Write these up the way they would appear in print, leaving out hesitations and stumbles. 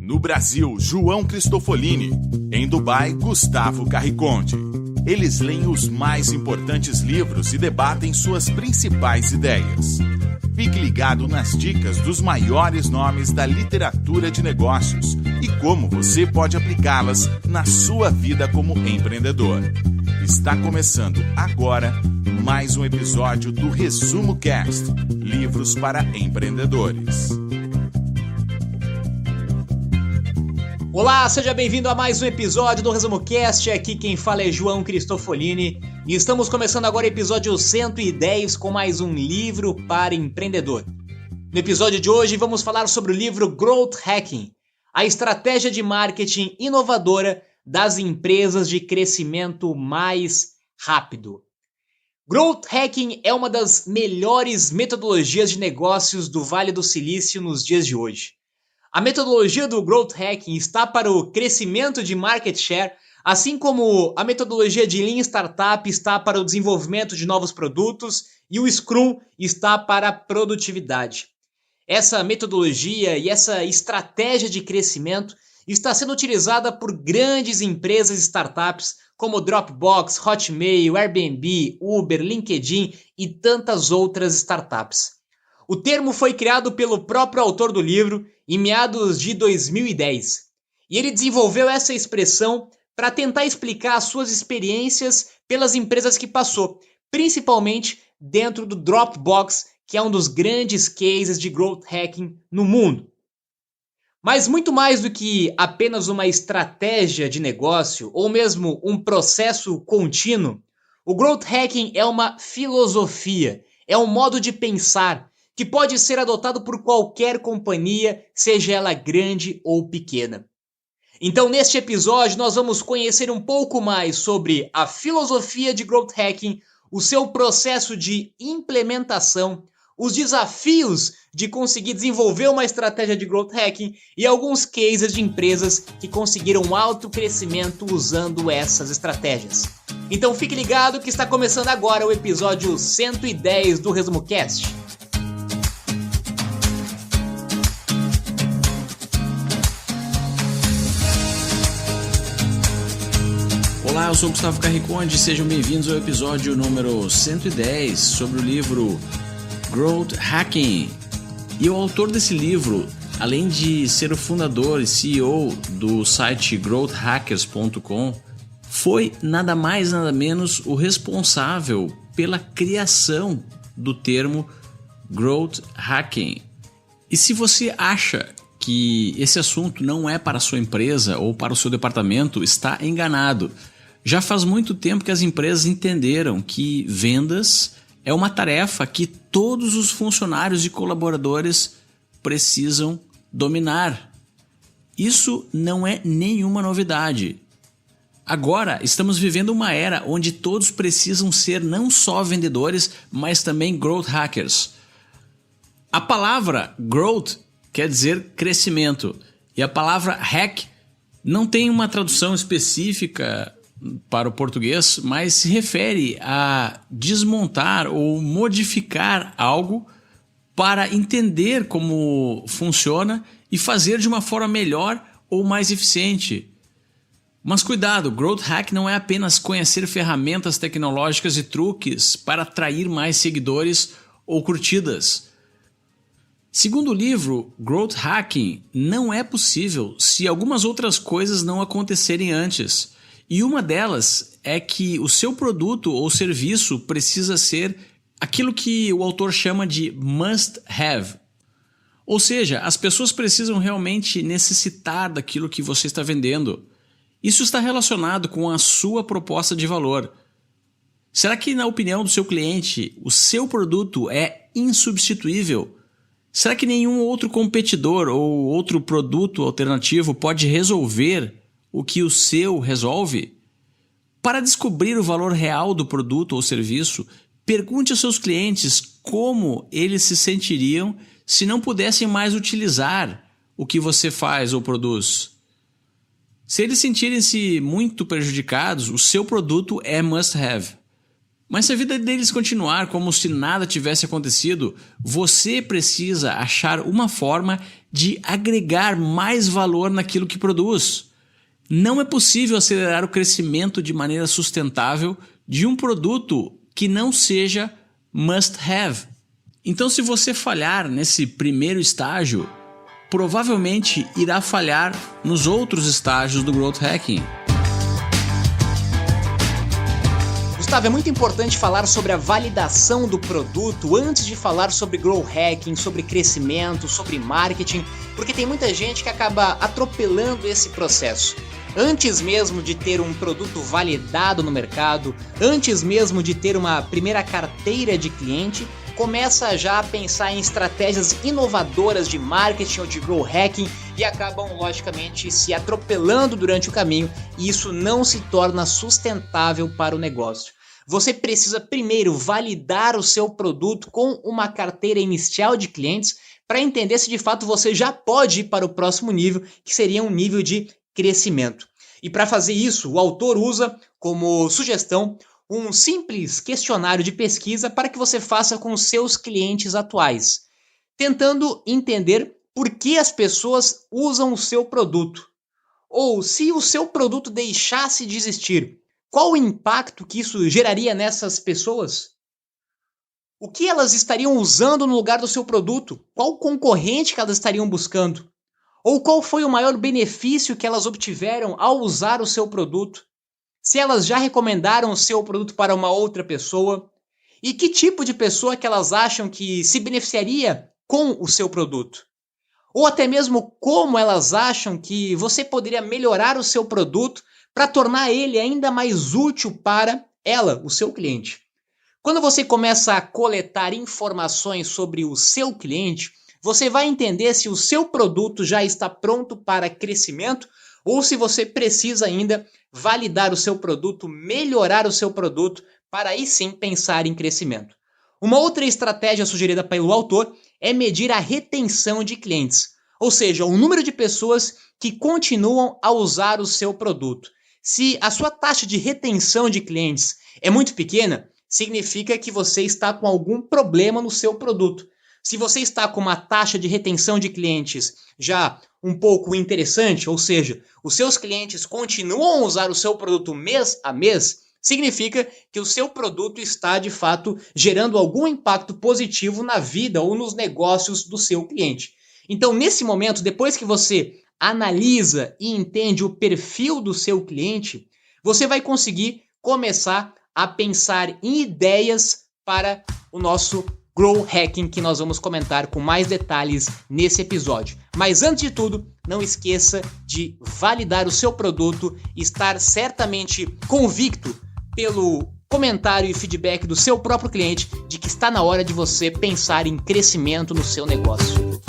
No Brasil, João Cristofolini. Em Dubai, Gustavo Carriconde. Eles leem os mais importantes livros e debatem suas principais ideias. Fique ligado nas dicas dos maiores nomes da literatura de negócios e como você pode aplicá-las na sua vida como empreendedor. Está começando agora mais um episódio do Resumo Cast, livros para empreendedores. Olá, seja bem-vindo a mais um episódio do Resumo Cast. Aqui quem fala é João Cristofolini e estamos começando agora o episódio 110 com mais um livro para empreendedor. No episódio de hoje vamos falar sobre o livro Growth Hacking, a estratégia de marketing inovadora das empresas de crescimento mais rápido. Growth Hacking é uma das melhores metodologias de negócios do Vale do Silício nos dias de hoje. A metodologia do Growth Hacking está para o crescimento de market share, assim como a metodologia de Lean Startup está para o desenvolvimento de novos produtos e o Scrum está para a produtividade. Essa metodologia e essa estratégia de crescimento está sendo utilizada por grandes empresas e startups como Dropbox, Hotmail, Airbnb, Uber, LinkedIn e tantas outras startups. O termo foi criado pelo próprio autor do livro em meados de 2010. E ele desenvolveu essa expressão para tentar explicar as suas experiências pelas empresas que passou, principalmente dentro do Dropbox, que é um dos grandes cases de growth hacking no mundo. Mas muito mais do que apenas uma estratégia de negócio ou mesmo um processo contínuo, o growth hacking é uma filosofia, é um modo de pensar que pode ser adotado por qualquer companhia, seja ela grande ou pequena. Então, neste episódio, nós vamos conhecer um pouco mais sobre a filosofia de Growth Hacking, o seu processo de implementação, os desafios de conseguir desenvolver uma estratégia de Growth Hacking e alguns cases de empresas que conseguiram alto crescimento usando essas estratégias. Então, fique ligado que está começando agora o episódio 110 do Resumo Cast. Olá, eu sou o Gustavo Carriconde e sejam bem-vindos ao episódio número 110 sobre o livro Growth Hacking. E o autor desse livro, além de ser o fundador e CEO do site growthhackers.com, foi nada mais nada menos o responsável pela criação do termo Growth Hacking. E se você acha que esse assunto não é para a sua empresa ou para o seu departamento, está enganado. Já faz muito tempo que as empresas entenderam que vendas é uma tarefa que todos os funcionários e colaboradores precisam dominar. Isso não é nenhuma novidade. Agora estamos vivendo uma era onde todos precisam ser não só vendedores, mas também growth hackers. A palavra growth quer dizer crescimento e a palavra hack não tem uma tradução específica para o português, mas se refere a desmontar ou modificar algo para entender como funciona e fazer de uma forma melhor ou mais eficiente. Mas cuidado, Growth Hack não é apenas conhecer ferramentas tecnológicas e truques para atrair mais seguidores ou curtidas. Segundo o livro, Growth Hacking não é possível se algumas outras coisas não acontecerem antes. E uma delas é que o seu produto ou serviço precisa ser aquilo que o autor chama de must have. Ou seja, as pessoas precisam realmente necessitar daquilo que você está vendendo. Isso está relacionado com a sua proposta de valor. Será que, na opinião do seu cliente, o seu produto é insubstituível? Será que nenhum outro competidor ou outro produto alternativo pode resolver o que o seu resolve? Para descobrir o valor real do produto ou serviço, pergunte aos seus clientes como eles se sentiriam se não pudessem mais utilizar o que você faz ou produz. Se eles sentirem-se muito prejudicados, o seu produto é must have. Mas se a vida deles continuar como se nada tivesse acontecido, você precisa achar uma forma de agregar mais valor naquilo que produz. Não é possível acelerar o crescimento de maneira sustentável de um produto que não seja must have. Então, se você falhar nesse primeiro estágio, provavelmente irá falhar nos outros estágios do Growth Hacking. Gustavo, é muito importante falar sobre a validação do produto antes de falar sobre Growth Hacking, sobre crescimento, sobre marketing, porque tem muita gente que acaba atropelando esse processo. Antes mesmo de ter um produto validado no mercado, antes mesmo de ter uma primeira carteira de cliente, começa já a pensar em estratégias inovadoras de marketing ou de growth hacking e acabam, logicamente, se atropelando durante o caminho, e isso não se torna sustentável para o negócio. Você precisa primeiro validar o seu produto com uma carteira inicial de clientes para entender se de fato você já pode ir para o próximo nível, que seria um nível de crescimento. E para fazer isso, o autor usa como sugestão um simples questionário de pesquisa para que você faça com os seus clientes atuais, tentando entender por que as pessoas usam o seu produto. Ou se o seu produto deixasse de existir, qual o impacto que isso geraria nessas pessoas? O que elas estariam usando no lugar do seu produto? Qual concorrente que elas estariam buscando? Ou qual foi o maior benefício que elas obtiveram ao usar o seu produto? Se elas já recomendaram o seu produto para uma outra pessoa? E que tipo de pessoa que elas acham que se beneficiaria com o seu produto? Ou até mesmo como elas acham que você poderia melhorar o seu produto para tornar ele ainda mais útil para ela, o seu cliente. Quando você começa a coletar informações sobre o seu cliente, você vai entender se o seu produto já está pronto para crescimento ou se você precisa ainda validar o seu produto, melhorar o seu produto, para aí sim pensar em crescimento. Uma outra estratégia sugerida pelo autor é medir a retenção de clientes, ou seja, o número de pessoas que continuam a usar o seu produto. Se a sua taxa de retenção de clientes é muito pequena, significa que você está com algum problema no seu produto. Se você está com uma taxa de retenção de clientes já um pouco interessante, ou seja, os seus clientes continuam a usar o seu produto mês a mês, significa que o seu produto está, de fato, gerando algum impacto positivo na vida ou nos negócios do seu cliente. Então, nesse momento, depois que você analisa e entende o perfil do seu cliente, você vai conseguir começar a pensar em ideias para o nosso Growth Hacking, que nós vamos comentar com mais detalhes nesse episódio. Mas antes de tudo, não esqueça de validar o seu produto e estar certamente convicto pelo comentário e feedback do seu próprio cliente de que está na hora de você pensar em crescimento no seu negócio.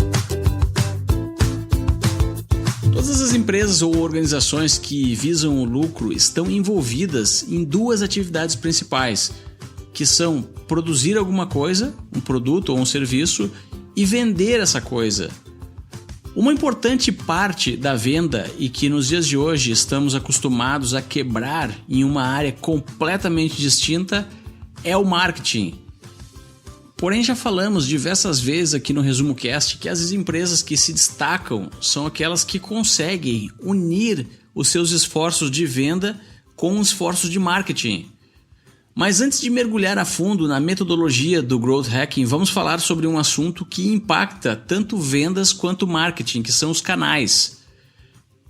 Todas as empresas ou organizações que visam o lucro estão envolvidas em duas atividades principais, que são produzir alguma coisa, um produto ou um serviço, e vender essa coisa. Uma importante parte da venda, e que nos dias de hoje estamos acostumados a quebrar em uma área completamente distinta, é o marketing. Porém, já falamos diversas vezes aqui no Resumo Cast que as empresas que se destacam são aquelas que conseguem unir os seus esforços de venda com os esforços de marketing. Mas antes de mergulhar a fundo na metodologia do Growth Hacking, vamos falar sobre um assunto que impacta tanto vendas quanto marketing, que são os canais.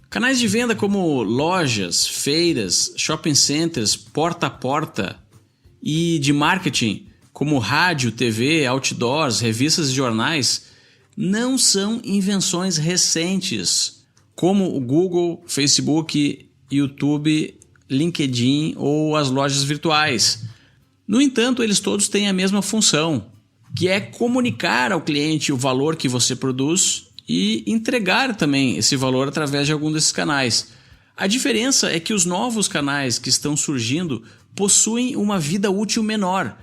Canais de venda como lojas, feiras, shopping centers, porta a porta, e de marketing como rádio, TV, outdoors, revistas e jornais, não são invenções recentes, como o Google, Facebook, YouTube, LinkedIn ou as lojas virtuais. No entanto, eles todos têm a mesma função, que é comunicar ao cliente o valor que você produz e entregar também esse valor através de algum desses canais. A diferença é que os novos canais que estão surgindo possuem uma vida útil menor.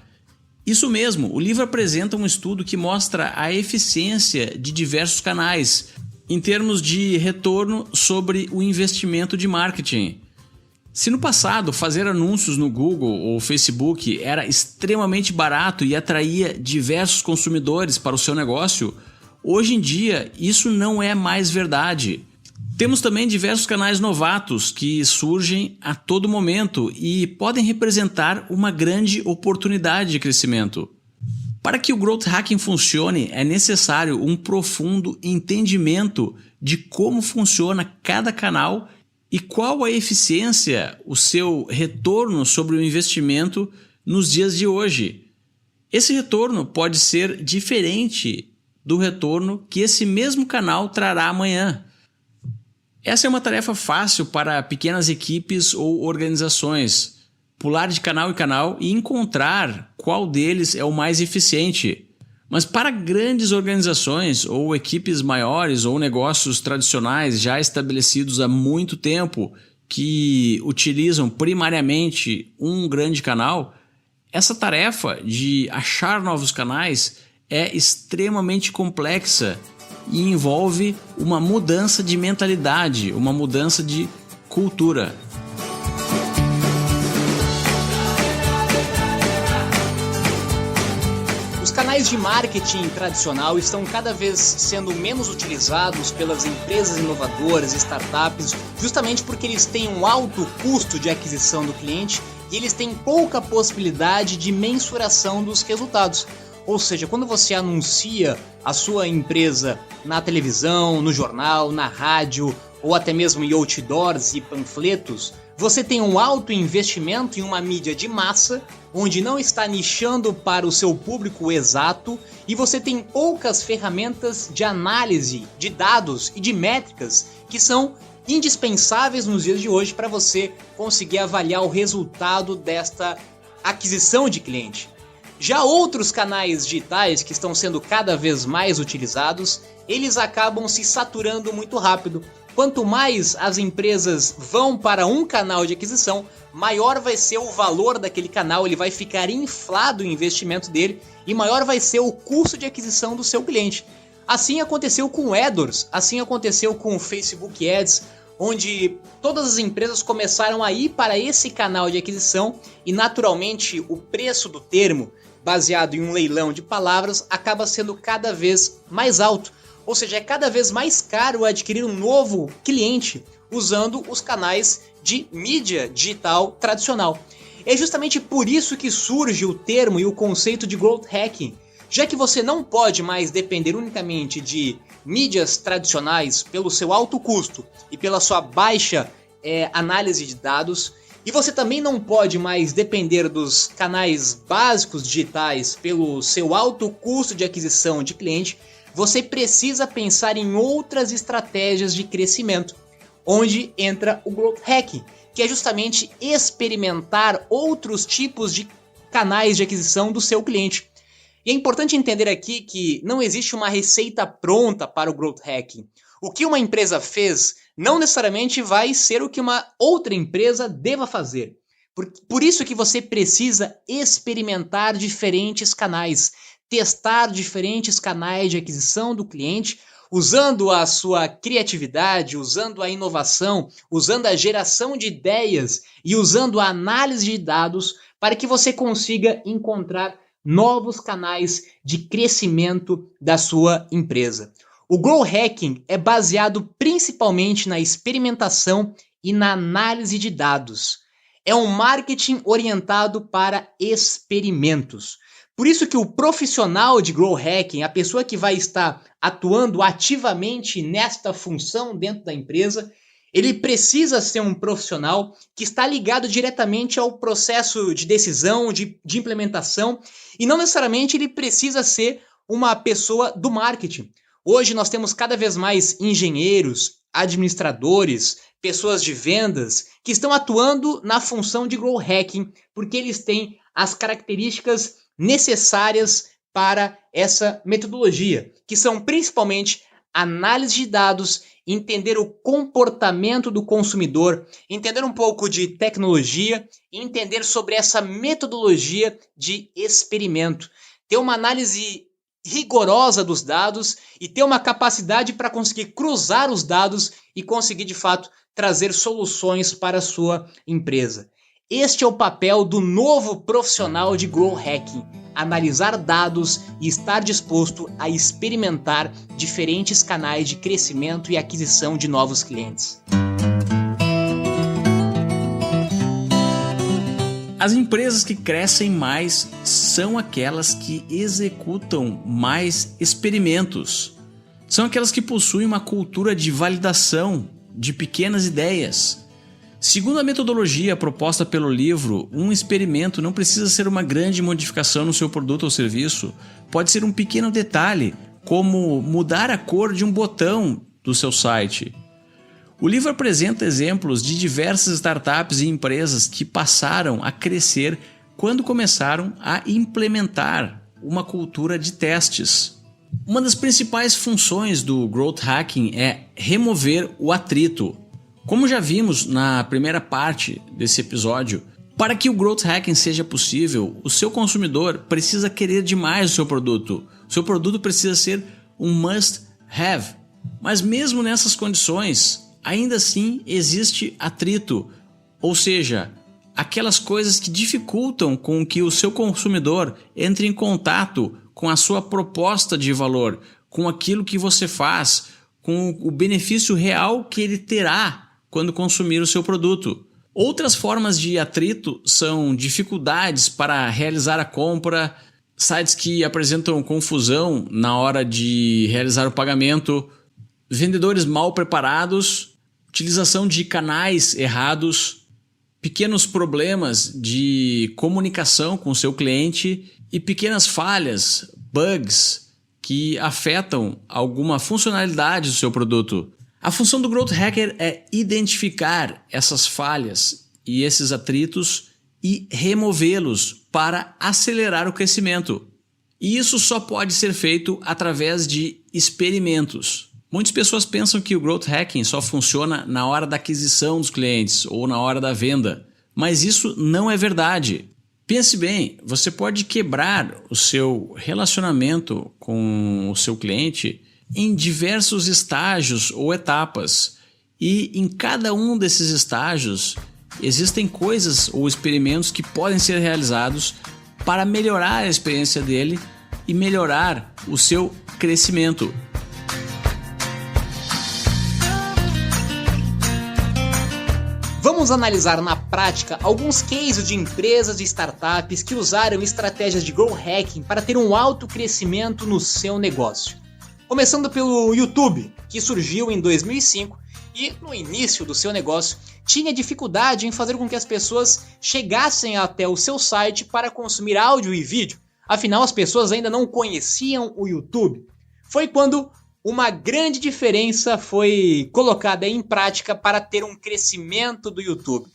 Isso mesmo, o livro apresenta um estudo que mostra a eficiência de diversos canais em termos de retorno sobre o investimento de marketing. Se no passado fazer anúncios no Google ou Facebook era extremamente barato e atraía diversos consumidores para o seu negócio, Hoje em dia, isso não é mais verdade. Temos também diversos canais novatos que surgem a todo momento e podem representar uma grande oportunidade de crescimento. Para que o Growth Hacking funcione, é necessário um profundo entendimento de como funciona cada canal e qual a eficiência, o seu retorno sobre o investimento nos dias de hoje. Esse retorno pode ser diferente do retorno que esse mesmo canal trará amanhã. Essa é uma tarefa fácil para pequenas equipes ou organizações. Pular de canal em canal e encontrar qual deles é o mais eficiente. Mas para grandes organizações ou equipes maiores ou negócios tradicionais já estabelecidos há muito tempo que utilizam primariamente um grande canal, essa tarefa de achar novos canais é extremamente complexa e envolve uma mudança de mentalidade, uma mudança de cultura. Os canais de marketing tradicional estão cada vez sendo menos utilizados pelas empresas inovadoras e startups, justamente porque eles têm um alto custo de aquisição do cliente e eles têm pouca possibilidade de mensuração dos resultados. Ou seja, quando você anuncia a sua empresa na televisão, no jornal, na rádio ou até mesmo em outdoors e panfletos, você tem um alto investimento em uma mídia de massa, onde não está nichando para o seu público exato, e você tem poucas ferramentas de análise de dados e de métricas que são indispensáveis nos dias de hoje para você conseguir avaliar o resultado desta aquisição de cliente. Já outros canais digitais que estão sendo cada vez mais utilizados, eles acabam se saturando muito rápido. Quanto mais as empresas vão para um canal de aquisição, maior vai ser o valor daquele canal, ele vai ficar inflado o investimento dele e maior vai ser o custo de aquisição do seu cliente. Assim aconteceu com o AdWords, assim aconteceu com o Facebook Ads, onde todas as empresas começaram a ir para esse canal de aquisição e naturalmente o preço do termo, baseado em um leilão de palavras, acaba sendo cada vez mais alto. Ou seja, é cada vez mais caro adquirir um novo cliente usando os canais de mídia digital tradicional. É justamente por isso que surge o termo e o conceito de Growth Hacking, já que você não pode mais depender unicamente de mídias tradicionais pelo seu alto custo e pela sua baixa análise de dados, e você também não pode mais depender dos canais básicos digitais pelo seu alto custo de aquisição de cliente. Você precisa pensar em outras estratégias de crescimento, onde entra o Growth Hacking, que é justamente experimentar outros tipos de canais de aquisição do seu cliente. E é importante entender aqui que não existe uma receita pronta para o Growth Hacking. O que uma empresa fez não necessariamente vai ser o que uma outra empresa deva fazer. Por isso que você precisa experimentar diferentes canais, testar diferentes canais de aquisição do cliente, usando a sua criatividade, usando a inovação, usando a geração de ideias e usando a análise de dados para que você consiga encontrar novos canais de crescimento da sua empresa. O Growth Hacking é baseado principalmente na experimentação e na análise de dados. É um marketing orientado para experimentos. Por isso que o profissional de Growth Hacking, a pessoa que vai estar atuando ativamente nesta função dentro da empresa, ele precisa ser um profissional que está ligado diretamente ao processo de decisão, de implementação, e não necessariamente ele precisa ser uma pessoa do marketing. Hoje nós temos cada vez mais engenheiros, administradores, pessoas de vendas que estão atuando na função de Growth Hacking porque eles têm as características necessárias para essa metodologia, que são principalmente análise de dados, entender o comportamento do consumidor, entender um pouco de tecnologia e entender sobre essa metodologia de experimento. Ter uma análise rigorosa dos dados e ter uma capacidade para conseguir cruzar os dados e conseguir de fato trazer soluções para a sua empresa. Este é o papel do novo profissional de Growth Hacking: analisar dados e estar disposto a experimentar diferentes canais de crescimento e aquisição de novos clientes. As empresas que crescem mais são aquelas que executam mais experimentos. São aquelas que possuem uma cultura de validação de pequenas ideias. Segundo a metodologia proposta pelo livro, um experimento não precisa ser uma grande modificação no seu produto ou serviço. Pode ser um pequeno detalhe, como mudar a cor de um botão do seu site. O livro apresenta exemplos de diversas startups e empresas que passaram a crescer quando começaram a implementar uma cultura de testes. Uma das principais funções do Growth Hacking é remover o atrito. Como já vimos na primeira parte desse episódio, para que o Growth Hacking seja possível, o seu consumidor precisa querer demais o seu produto. O seu produto precisa ser um must-have. Mas mesmo nessas condições, ainda assim existe atrito, ou seja, aquelas coisas que dificultam com que o seu consumidor entre em contato com a sua proposta de valor, com aquilo que você faz, com o benefício real que ele terá quando consumir o seu produto. Outras formas de atrito são dificuldades para realizar a compra, sites que apresentam confusão na hora de realizar o pagamento, vendedores mal preparados, utilização de canais errados, pequenos problemas de comunicação com o seu cliente e pequenas falhas, bugs que afetam alguma funcionalidade do seu produto. A função do Growth Hacker é identificar essas falhas e esses atritos e removê-los para acelerar o crescimento. E isso só pode ser feito através de experimentos. Muitas pessoas pensam que o Growth Hacking só funciona na hora da aquisição dos clientes ou na hora da venda, mas isso não é verdade. Pense bem, você pode quebrar o seu relacionamento com o seu cliente em diversos estágios ou etapas, e em cada um desses estágios existem coisas ou experimentos que podem ser realizados para melhorar a experiência dele e melhorar o seu crescimento. Vamos analisar na prática alguns cases de empresas e startups que usaram estratégias de Growth Hacking para ter um alto crescimento no seu negócio. Começando pelo YouTube, que surgiu em 2005 e no início do seu negócio tinha dificuldade em fazer com que as pessoas chegassem até o seu site para consumir áudio e vídeo. Afinal, as pessoas ainda não conheciam o YouTube. Foi quando uma grande diferença foi colocada em prática para ter um crescimento do YouTube.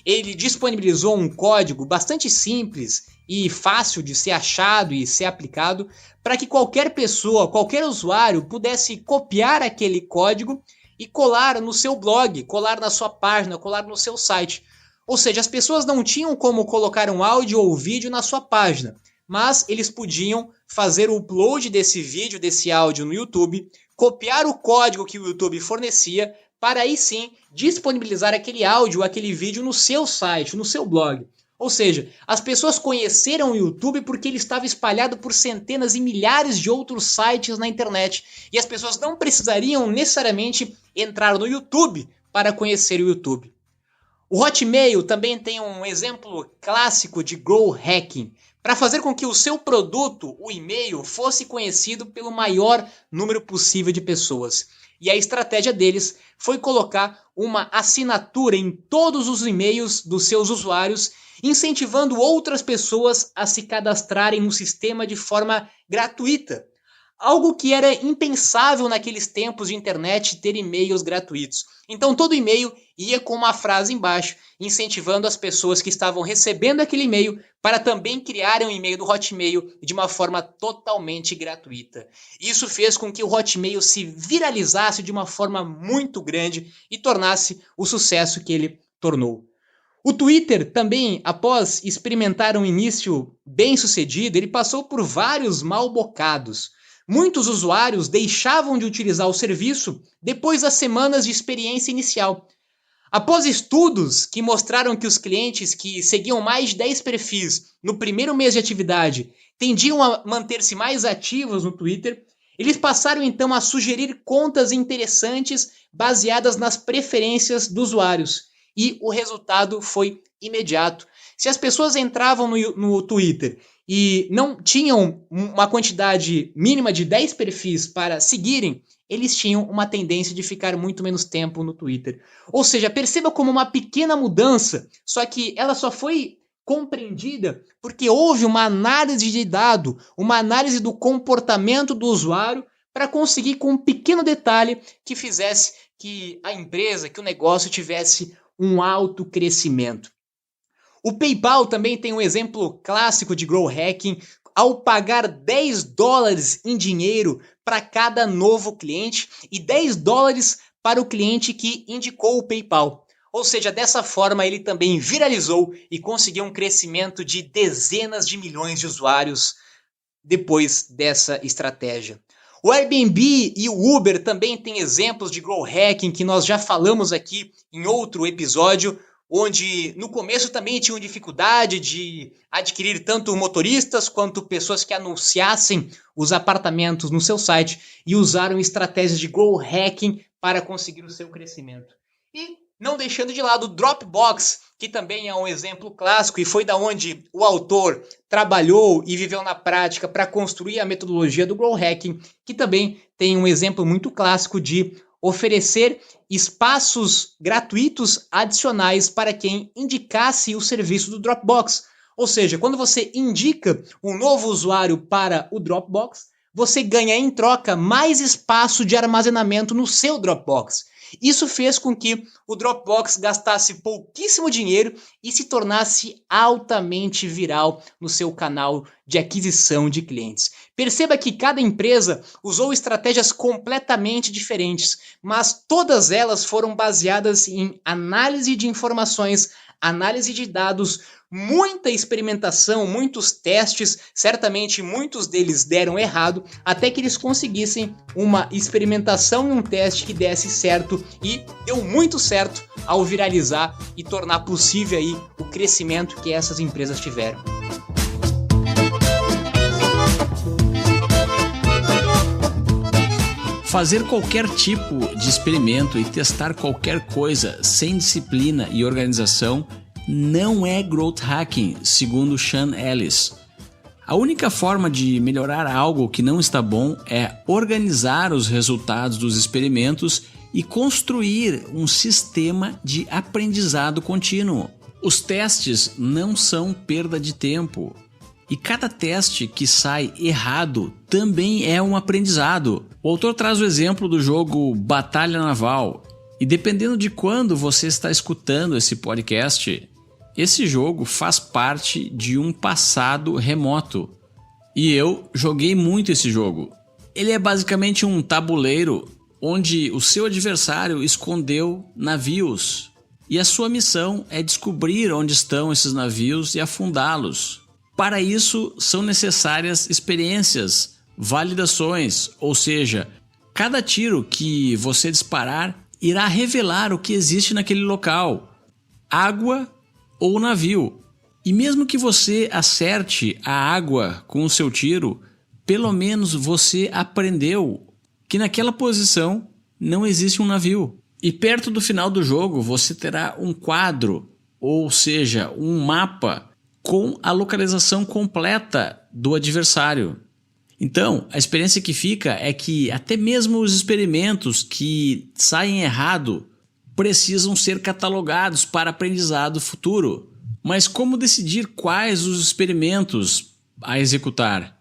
Ele disponibilizou um código bastante simples e fácil de ser achado e ser aplicado para que qualquer pessoa, qualquer usuário pudesse copiar aquele código e colar no seu blog, colar na sua página, colar no seu site. Ou seja, as pessoas não tinham como colocar um áudio ou vídeo na sua página, mas eles podiam fazer o upload desse vídeo, desse áudio no YouTube, copiar o código que o YouTube fornecia para aí sim disponibilizar aquele áudio, aquele vídeo no seu site, no seu blog. Ou seja, as pessoas conheceram o YouTube porque ele estava espalhado por centenas e milhares de outros sites na internet. E as pessoas não precisariam necessariamente entrar no YouTube para conhecer o YouTube. O Hotmail também tem um exemplo clássico de Growth Hacking, para fazer com que o seu produto, o e-mail, fosse conhecido pelo maior número possível de pessoas. E a estratégia deles foi colocar uma assinatura em todos os e-mails dos seus usuários, incentivando outras pessoas a se cadastrarem no sistema de forma gratuita. Algo que era impensável naqueles tempos de internet ter e-mails gratuitos. Então todo e-mail ia com uma frase embaixo, incentivando as pessoas que estavam recebendo aquele e-mail para também criarem um e-mail do Hotmail de uma forma totalmente gratuita. Isso fez com que o Hotmail se viralizasse de uma forma muito grande e tornasse o sucesso que ele tornou. O Twitter também, após experimentar um início bem sucedido, ele passou por vários mal bocados. Muitos usuários deixavam de utilizar o serviço depois das semanas de experiência inicial. Após estudos que mostraram que os clientes que seguiam mais de 10 perfis no primeiro mês de atividade tendiam a manter-se mais ativos no Twitter, eles passaram então a sugerir contas interessantes baseadas nas preferências dos usuários. E o resultado foi imediato. Se as pessoas entravam no Twitter e não tinham uma quantidade mínima de 10 perfis para seguirem, eles tinham uma tendência de ficar muito menos tempo no Twitter. Ou seja, perceba como uma pequena mudança, só que ela só foi compreendida porque houve uma análise de dado, uma análise do comportamento do usuário para conseguir com um pequeno detalhe que fizesse que a empresa, que o negócio tivesse um alto crescimento. O PayPal também tem um exemplo clássico de growth hacking ao pagar $10 em dinheiro para cada novo cliente e $10 para o cliente que indicou o PayPal. Ou seja, dessa forma ele também viralizou e conseguiu um crescimento de dezenas de milhões de usuários depois dessa estratégia. O Airbnb e o Uber também têm exemplos de growth hacking que nós já falamos aqui em outro episódio, onde no começo também tinham dificuldade de adquirir tanto motoristas quanto pessoas que anunciassem os apartamentos no seu site e usaram estratégias de growth hacking para conseguir o seu crescimento. E não deixando de lado o Dropbox, que também é um exemplo clássico e foi da onde o autor trabalhou e viveu na prática para construir a metodologia do growth hacking, que também tem um exemplo muito clássico de oferecer espaços gratuitos adicionais para quem indicasse o serviço do Dropbox. Ou seja, quando você indica um novo usuário para o Dropbox, você ganha em troca mais espaço de armazenamento no seu Dropbox. Isso fez com que o Dropbox gastasse pouquíssimo dinheiro e se tornasse altamente viral no seu canal de aquisição de clientes. Perceba que cada empresa usou estratégias completamente diferentes, mas todas elas foram baseadas em análise de informações, análise de dados, muita experimentação, muitos testes, certamente muitos deles deram errado, até que eles conseguissem uma experimentação e um teste que desse certo e deu muito certo ao viralizar e tornar possível aí o crescimento que essas empresas tiveram. Fazer qualquer tipo de experimento e testar qualquer coisa sem disciplina e organização não é growth hacking, segundo Sean Ellis. A única forma de melhorar algo que não está bom é organizar os resultados dos experimentos e construir um sistema de aprendizado contínuo. Os testes não são perda de tempo. E cada teste que sai errado também é um aprendizado. O autor traz o exemplo do jogo Batalha Naval. E dependendo de quando você está escutando esse podcast, esse jogo faz parte de um passado remoto. E eu joguei muito esse jogo. Ele é basicamente um tabuleiro onde o seu adversário escondeu navios. E a sua missão é descobrir onde estão esses navios e afundá-los. Para isso, são necessárias experiências, validações, ou seja, cada tiro que você disparar irá revelar o que existe naquele local, água ou navio. E mesmo que você acerte a água com o seu tiro, pelo menos você aprendeu que naquela posição não existe um navio. E perto do final do jogo você terá um quadro, ou seja, um mapa com a localização completa do adversário. Então, a experiência que fica é que até mesmo os experimentos que saem errado precisam ser catalogados para aprendizado futuro. Mas como decidir quais os experimentos a executar?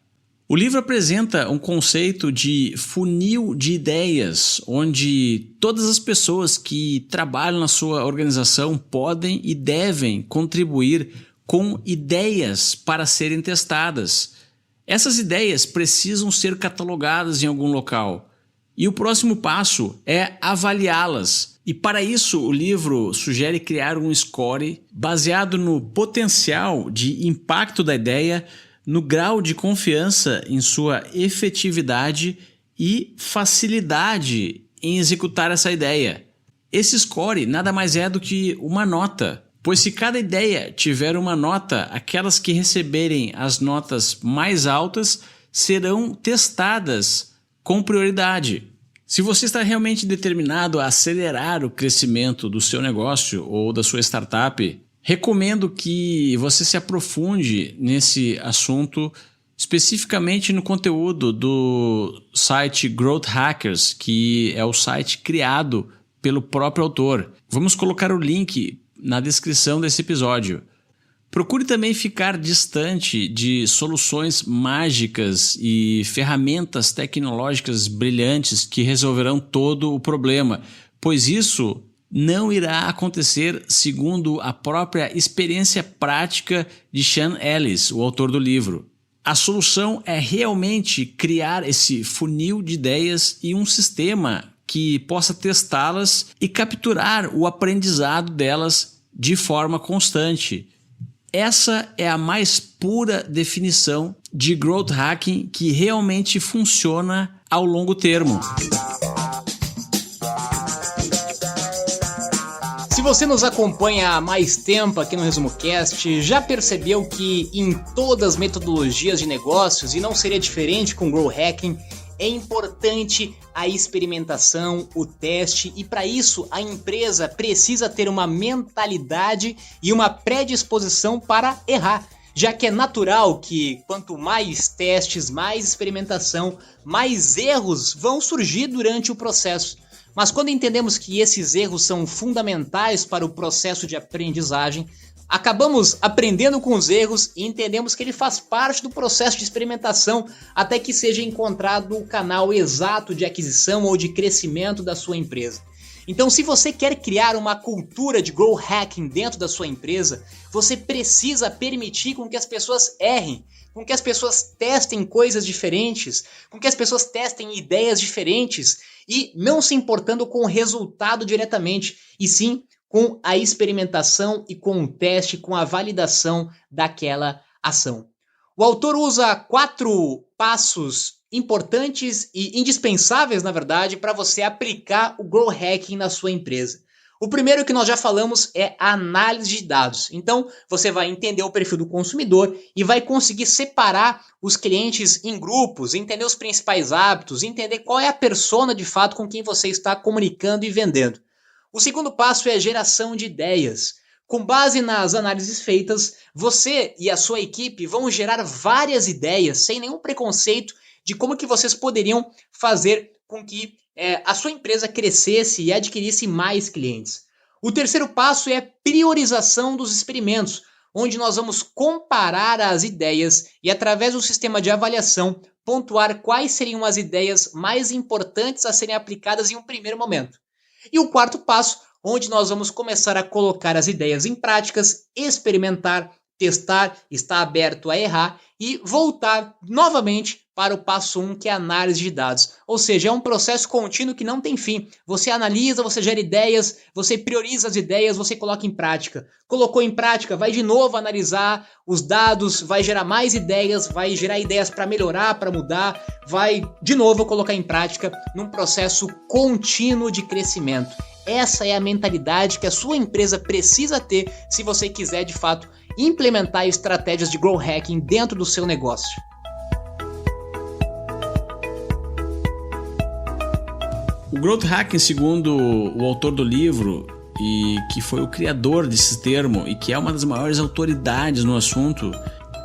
O livro apresenta um conceito de funil de ideias, onde todas as pessoas que trabalham na sua organização podem e devem contribuir com ideias para serem testadas. Essas ideias precisam ser catalogadas em algum local. E o próximo passo é avaliá-las. E para isso o livro sugere criar um score baseado no potencial de impacto da ideia, no grau de confiança em sua efetividade e facilidade em executar essa ideia. Esse score nada mais é do que uma nota, pois se cada ideia tiver uma nota, aquelas que receberem as notas mais altas serão testadas com prioridade. Se você está realmente determinado a acelerar o crescimento do seu negócio ou da sua startup, recomendo que você se aprofunde nesse assunto, especificamente no conteúdo do site Growth Hackers, que é o site criado pelo próprio autor. Vamos colocar o link na descrição desse episódio. Procure também ficar distante de soluções mágicas e ferramentas tecnológicas brilhantes que resolverão todo o problema, pois isso não irá acontecer segundo a própria experiência prática de Sean Ellis, o autor do livro. A solução é realmente criar esse funil de ideias e um sistema que possa testá-las e capturar o aprendizado delas de forma constante. Essa é a mais pura definição de growth hacking que realmente funciona ao longo termo. Se você nos acompanha há mais tempo aqui no ResumoCast, já percebeu que em todas as metodologias de negócios, e não seria diferente com growth hacking, é importante a experimentação, o teste, e para isso a empresa precisa ter uma mentalidade e uma predisposição para errar, já que é natural que quanto mais testes, mais experimentação, mais erros vão surgir durante o processo. Mas quando entendemos que esses erros são fundamentais para o processo de aprendizagem, acabamos aprendendo com os erros e entendemos que ele faz parte do processo de experimentação até que seja encontrado o canal exato de aquisição ou de crescimento da sua empresa. Então, se você quer criar uma cultura de growth hacking dentro da sua empresa, você precisa permitir com que as pessoas errem, com que as pessoas testem coisas diferentes, com que as pessoas testem ideias diferentes e não se importando com o resultado diretamente, e sim com a experimentação e com o teste, com a validação daquela ação. O autor usa 4 passos importantes e indispensáveis, na verdade, para você aplicar o growth hacking na sua empresa. O primeiro que nós já falamos é a análise de dados. Então, você vai entender o perfil do consumidor e vai conseguir separar os clientes em grupos, entender os principais hábitos, entender qual é a persona de fato com quem você está comunicando e vendendo. O segundo passo é a geração de ideias. Com base nas análises feitas, você e a sua equipe vão gerar várias ideias, sem nenhum preconceito, de como que vocês poderiam fazer com que a sua empresa crescesse e adquirisse mais clientes. O terceiro passo é a priorização dos experimentos, onde nós vamos comparar as ideias e, através do sistema de avaliação, pontuar quais seriam as ideias mais importantes a serem aplicadas em um primeiro momento. E o quarto passo, onde nós vamos começar a colocar as ideias em práticas, experimentar, testar, estar aberto a errar e voltar novamente para o passo 1, que é a análise de dados. Ou seja, é um processo contínuo que não tem fim. Você analisa, você gera ideias, você prioriza as ideias, você coloca em prática. Colocou em prática, vai de novo analisar os dados, vai gerar mais ideias, vai gerar ideias para melhorar, para mudar, vai de novo colocar em prática num processo contínuo de crescimento. Essa é a mentalidade que a sua empresa precisa ter se você quiser, de fato, implementar estratégias de growth hacking dentro do seu negócio. O growth hacking, segundo o autor do livro, e que foi o criador desse termo e que é uma das maiores autoridades no assunto,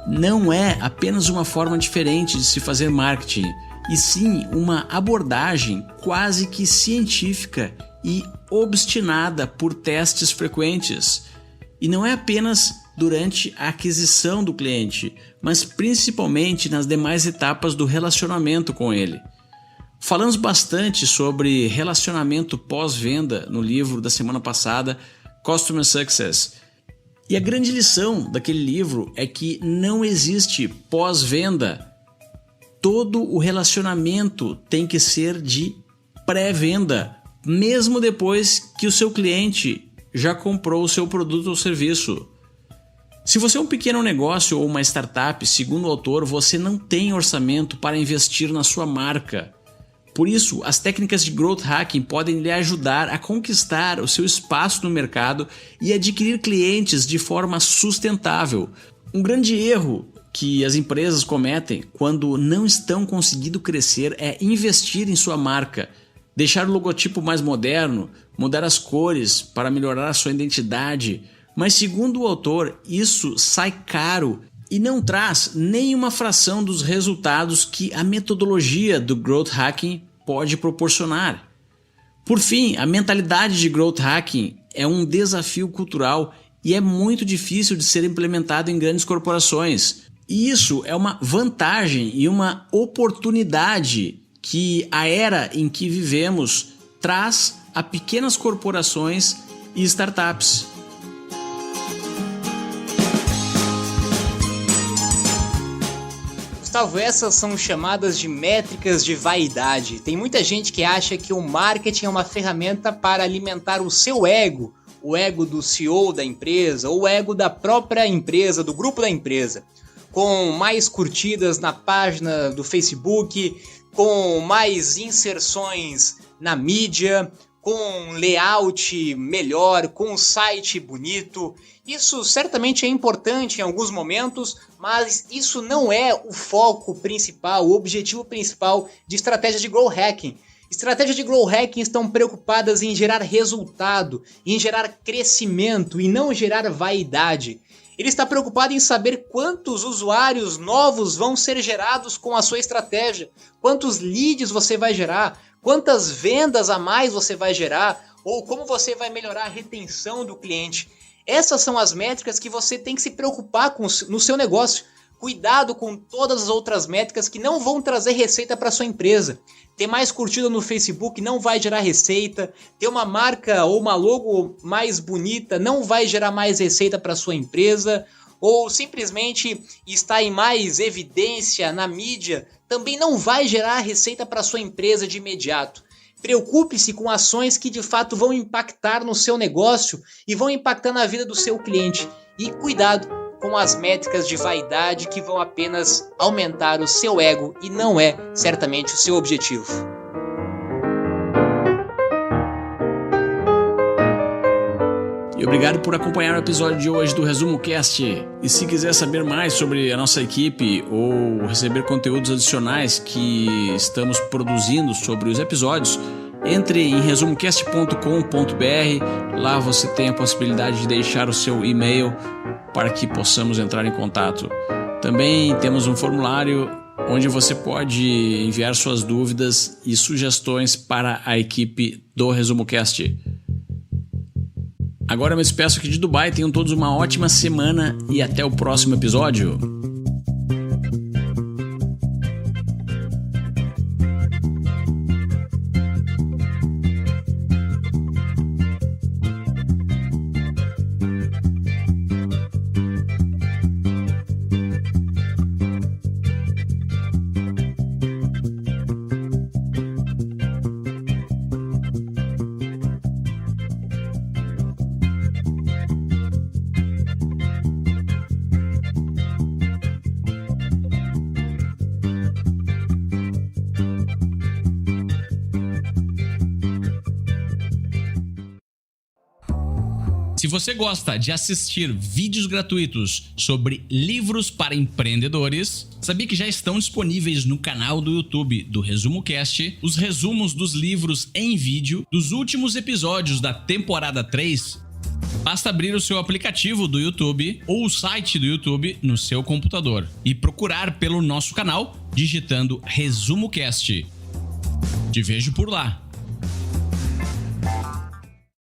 não é apenas uma forma diferente de se fazer marketing, e sim uma abordagem quase que científica e obstinada por testes frequentes. E não é apenas durante a aquisição do cliente, mas principalmente nas demais etapas do relacionamento com ele. Falamos bastante sobre relacionamento pós-venda no livro da semana passada, Customer Success. E a grande lição daquele livro é que não existe pós-venda. Todo o relacionamento tem que ser de pré-venda, mesmo depois que o seu cliente já comprou o seu produto ou serviço. Se você é um pequeno negócio ou uma startup, segundo o autor, você não tem orçamento para investir na sua marca. Por isso, as técnicas de Growth Hacking podem lhe ajudar a conquistar o seu espaço no mercado e adquirir clientes de forma sustentável. Um grande erro que as empresas cometem quando não estão conseguindo crescer é investir em sua marca, deixar o logotipo mais moderno, mudar as cores para melhorar a sua identidade. Mas segundo o autor, isso sai caro e não traz nenhuma fração dos resultados que a metodologia do Growth Hacking pode proporcionar. Por fim, a mentalidade de Growth Hacking é um desafio cultural e é muito difícil de ser implementado em grandes corporações. E isso é uma vantagem e uma oportunidade que a era em que vivemos traz a pequenas corporações e startups. Gustavo, essas são chamadas de métricas de vaidade. Tem muita gente que acha que o marketing é uma ferramenta para alimentar o seu ego, o ego do CEO da empresa, ou o ego da própria empresa, do grupo da empresa. Com mais curtidas na página do Facebook, com mais inserções na mídia, com layout melhor, com um site bonito. Isso certamente é importante em alguns momentos, mas isso não é o foco principal, o objetivo principal de estratégias de Growth Hacking. Estratégias de Growth Hacking estão preocupadas em gerar resultado, em gerar crescimento e não gerar vaidade. Ele está preocupado em saber quantos usuários novos vão ser gerados com a sua estratégia, quantos leads você vai gerar, quantas vendas a mais você vai gerar, ou como você vai melhorar a retenção do cliente. Essas são as métricas que você tem que se preocupar no seu negócio. Cuidado com todas as outras métricas que não vão trazer receita para sua empresa. Ter mais curtida no Facebook não vai gerar receita. Ter uma marca ou uma logo mais bonita não vai gerar mais receita para sua empresa. Ou simplesmente estar em mais evidência na mídia também não vai gerar receita para sua empresa de imediato. Preocupe-se com ações que de fato vão impactar no seu negócio e vão impactar na vida do seu cliente. E cuidado com as métricas de vaidade que vão apenas aumentar o seu ego e não é certamente o seu objetivo. E obrigado por acompanhar o episódio de hoje do Resumo Cast. E se quiser saber mais sobre a nossa equipe ou receber conteúdos adicionais que estamos produzindo sobre os episódios, entre em resumocast.com.br. Lá você tem a possibilidade de deixar o seu e-mail para que possamos entrar em contato. Também temos um formulário onde você pode enviar suas dúvidas e sugestões para a equipe do ResumoCast. Agora eu me despeço aqui de Dubai. Tenham todos uma ótima semana e até o próximo episódio. Se você gosta de assistir vídeos gratuitos sobre livros para empreendedores, sabia que já estão disponíveis no canal do YouTube do ResumoCast os resumos dos livros em vídeo dos últimos episódios da temporada 3? Basta abrir o seu aplicativo do YouTube ou o site do YouTube no seu computador e procurar pelo nosso canal digitando ResumoCast. Te vejo por lá.